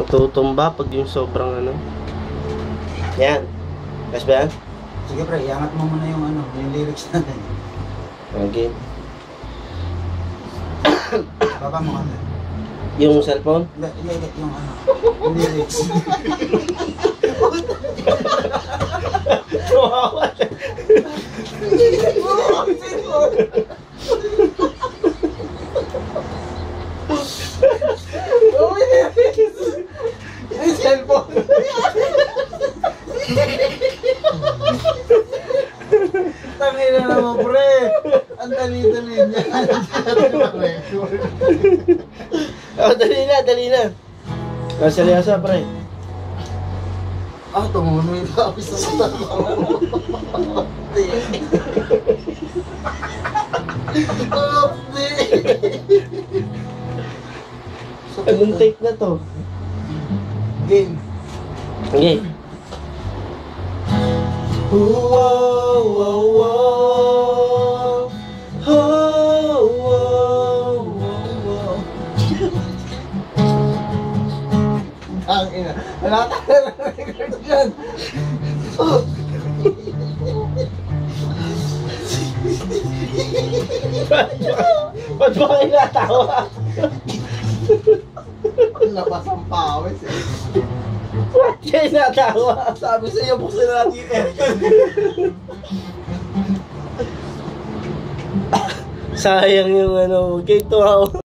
Matutumba pag yung sobrang ano. Yan. Guys ba yan? Sige pre, iangat mo muna yung ano, yung lyrics natin. Okay. Baba mo kami. Yung cellphone? Hindi, yung ano, yung lyrics. Kawawa. Yung cellphone. Tangina naman pre. Ang dali-dali niya. Dali na. Seryoso, pre. Tumuno yung lapis sa mata ko. Anong take na to? Game. Okay. Ang ina. Wala tayo na record dyan. Ba't ba kayo natawa? Labas ang pawis eh. Ba't kayo natawa? Sabi sa iyo, buksan na natin yung aircon. Sayang yung ano, huwag kayo tuwa.